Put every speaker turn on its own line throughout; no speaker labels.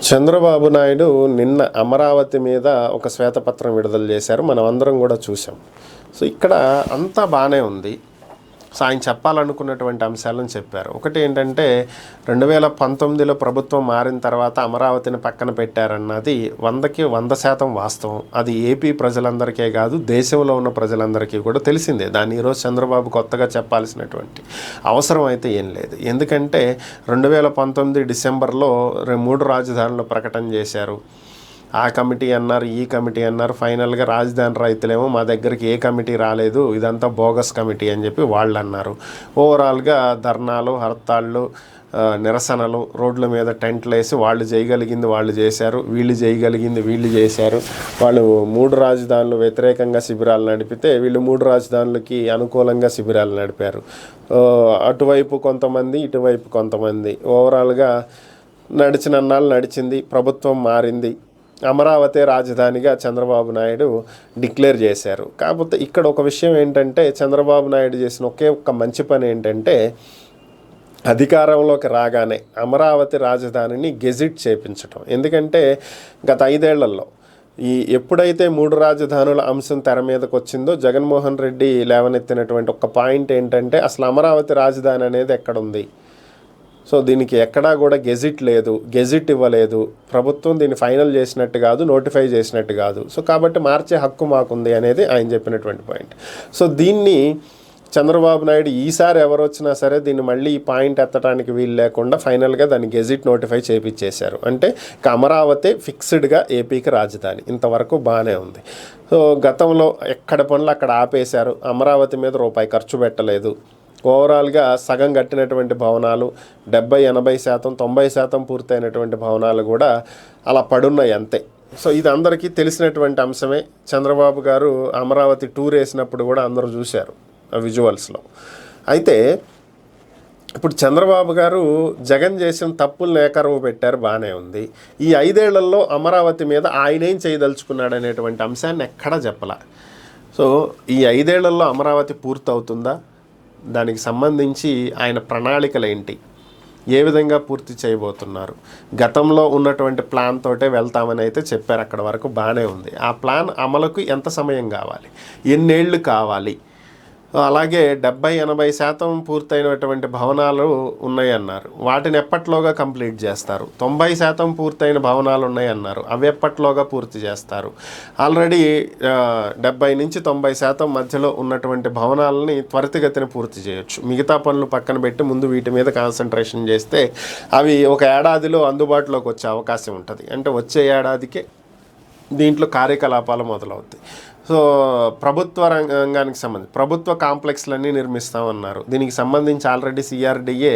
చంద్రబాబు నాయుడు నిన్న అమరావతి మీద ఒక శ్వేతపత్రం విడుదల చేశారు. మనం అందరం కూడా చూసాం. సో ఇక్కడ అంతా బాగానే ఉంది. సో ఆయన చెప్పాలనుకున్నటువంటి అంశాలను చెప్పారు. ఒకటి ఏంటంటే 2019లో ప్రభుత్వం మారిన తర్వాత అమరావతిని పక్కన పెట్టారన్నది 100కి 100% వాస్తవం. అది ఏపీ ప్రజలందరికీ కాదు, దేశంలో ఉన్న ప్రజలందరికీ కూడా తెలిసిందే. దాన్ని ఈరోజు చంద్రబాబు కొత్తగా చెప్పాల్సినటువంటి అవసరం అయితే ఏం లేదు. ఎందుకంటే 2019 డిసెంబర్లో 3 రాజధానుల ప్రకటన చేశారు. ఆ కమిటీ అన్నారు, ఈ కమిటీ అన్నారు. ఫైనల్గా రాజధాని రైతులేమో మా దగ్గరికి ఏ కమిటీ రాలేదు, ఇదంతా బోగస్ కమిటీ అని చెప్పి వాళ్ళు అన్నారు. ఓవరాల్గా ధర్నాలు, హర్తాళ్ళు, నిరసనలు, రోడ్ల మీద టెంట్లు వేసి వాళ్ళు చేయగలిగింది వాళ్ళు చేశారు, వీళ్ళు చేయగలిగింది వీళ్ళు చేశారు. వాళ్ళు 3 రాజధానులు వ్యతిరేకంగా శిబిరాలు నడిపితే వీళ్ళు 3 రాజధానులకి అనుకూలంగా శిబిరాలు నడిపారు. అటువైపు కొంతమంది, ఇటువైపు కొంతమంది. ఓవరాల్గా నడిచినన్నాళ్ళు నడిచింది, ప్రభుత్వం మారింది, అమరావతి రాజధానిగా చంద్రబాబు నాయుడు డిక్లేర్ చేశారు. కాకపోతే ఇక్కడ ఒక విషయం ఏంటంటే, చంద్రబాబు నాయుడు చేసిన ఒకే ఒక్క మంచి పని ఏంటంటే, అధికారంలోకి రాగానే అమరావతి రాజధానిని గెజిట్ చేపించడం. ఎందుకంటే గత 5 ఏళ్లలో ఎప్పుడైతే 3 రాజధానుల అంశం తెర మీదకి వచ్చిందో జగన్మోహన్ రెడ్డి లేవనెత్తినటువంటి ఒక పాయింట్ ఏంటంటే, అసలు అమరావతి రాజధాని అనేది ఎక్కడుంది, సో దీనికి ఎక్కడా కూడా గెజిట్ లేదు, గెజిట్ ఇవ్వలేదు, ప్రభుత్వం దీన్ని ఫైనల్ చేసినట్టు కాదు, నోటిఫై చేసినట్టు కాదు, సో కాబట్టి మార్చే హక్కు మాకుంది అనేది ఆయన చెప్పినటువంటి పాయింట్. సో దీన్ని చంద్రబాబు నాయుడు ఈసారి ఎవరు వచ్చినా సరే దీన్ని మళ్ళీ ఈ పాయింట్ ఎత్తడానికి వీలు లేకుండా ఫైనల్గా దాన్ని గెజిట్ నోటిఫై చేపించేశారు. అంటే అమరావతి ఫిక్స్డ్గా ఏపీకి రాజధాని. ఇంతవరకు బాగానే ఉంది. సో గతంలో ఎక్కడ పనులు అక్కడ ఆపేశారు, అమరావతి మీద రూపాయి ఖర్చు పెట్టలేదు. ఓవరాల్గా సగం కట్టినటువంటి భవనాలు 70-80%, 90% పూర్తయినటువంటి భవనాలు కూడా అలా పడున్నాయి అంతే. సో ఇది అందరికీ తెలిసినటువంటి అంశమే. చంద్రబాబు గారు అమరావతి టూర్ వేసినప్పుడు కూడా అందరూ చూశారు ఆ విజువల్స్లో. అయితే ఇప్పుడు చంద్రబాబు గారు జగన్ చేసిన తప్పులను ఏకరవు పెట్టారు, బాగానే ఉంది. ఈ 5 ఏళ్లలో అమరావతి మీద ఆయన ఏం చేయదలుచుకున్నాడు అనేటువంటి అంశాన్ని ఎక్కడా చెప్పలా. సో ఈ 5 ఏళ్లలో అమరావతి పూర్తవుతుందా, దానికి సంబంధించి ఆయన ప్రణాళికలు ఏంటి, ఏ విధంగా పూర్తి చేయబోతున్నారు, గతంలో ఉన్నటువంటి ప్లాన్ తోటే వెళ్తామని అయితే చెప్పారు. అక్కడ వరకు బాగానే ఉంది. ఆ ప్లాన్ అమలుకు ఎంత సమయం కావాలి, ఎన్నేళ్ళు కావాలి, అలాగే 70-80% పూర్తయినటువంటి భవనాలు ఉన్నాయన్నారు, వాటిని ఎప్పట్లోగా కంప్లీట్ చేస్తారు. 90% పూర్తయిన భవనాలు ఉన్నాయన్నారు, అవి ఎప్పట్లోగా పూర్తి చేస్తారు. ఆల్రెడీ 70-90% మధ్యలో ఉన్నటువంటి భవనాలని త్వరితగతిన పూర్తి చేయొచ్చు. మిగతా పనులు పక్కన పెట్టి ముందు వీటి మీద కాన్సన్ట్రేషన్ చేస్తే అవి ఒక ఏడాదిలో అందుబాటులోకి వచ్చే అవకాశం ఉంటుంది. అంటే వచ్చే ఏడాదికే దీంట్లో కార్యకలాపాలు మొదలవుతాయి. సో ప్రభుత్వ రంగానికి సంబంధించి ప్రభుత్వ కాంప్లెక్స్లన్నీ నిర్మిస్తామన్నారు. దీనికి సంబంధించి ఆల్రెడీ CRDA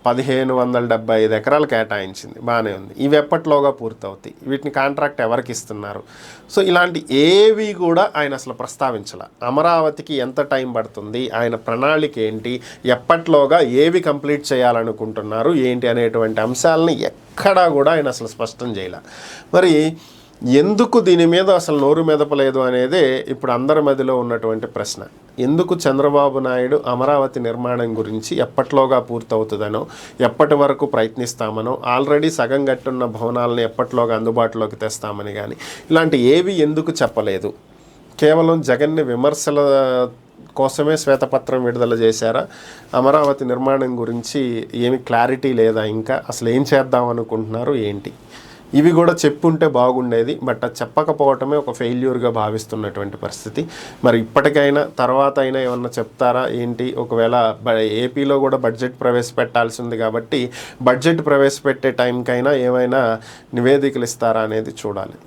1575 ఎకరాలు కేటాయించింది, బాగానే ఉంది. ఇవి ఎప్పట్లోగా పూర్తవుతాయి, వీటిని కాంట్రాక్ట్ ఎవరికి ఇస్తున్నారు, సో ఇలాంటి ఏవి కూడా ఆయన అసలు ప్రస్తావించాల. అమరావతికి ఎంత టైం పడుతుంది, ఆయన ప్రణాళిక ఏంటి, ఎప్పట్లోగా ఏవి కంప్లీట్ చేయాలనుకుంటున్నారు ఏంటి అనేటువంటి అంశాలని ఎక్కడా కూడా ఆయన అసలు స్పష్టం చేయాల. మరి ఎందుకు దీని మీద అసలు నోరు మెదపలేదు అనేదే ఇప్పుడు అందరి మధ్యలో ఉన్నటువంటి ప్రశ్న. ఎందుకు చంద్రబాబు నాయుడు అమరావతి నిర్మాణం గురించి ఎప్పట్లోగా పూర్తవుతుందనో, ఎప్పటి వరకు ప్రయత్నిస్తామనో, ఆల్రెడీ సగం గట్టున్న భవనాలను ఎప్పట్లోగా అందుబాటులోకి తెస్తామని కానీ ఇలాంటి ఏవి ఎందుకు చెప్పలేదు? కేవలం జగన్ని విమర్శల కోసమే శ్వేతపత్రం విడుదల చేశారా? అమరావతి నిర్మాణం గురించి ఏమి క్లారిటీ లేదా? ఇంకా అసలు ఏం చేద్దాం అనుకుంటున్నారు ఏంటి? ఇవి కూడా చెప్పుంటే బాగుండేది. బట్ అది చెప్పకపోవటమే ఒక ఫెయిల్యూర్గా భావిస్తున్నటువంటి పరిస్థితి. మరి ఇప్పటికైనా తర్వాత అయినా ఏమన్నా చెప్తారా ఏంటి? ఒకవేళ ఏపీలో కూడా బడ్జెట్ ప్రవేశపెట్టాల్సి ఉంది కాబట్టి బడ్జెట్ ప్రవేశపెట్టే టైంకైనా ఏమైనా నివేదికలు ఇస్తారా అనేది చూడాలి.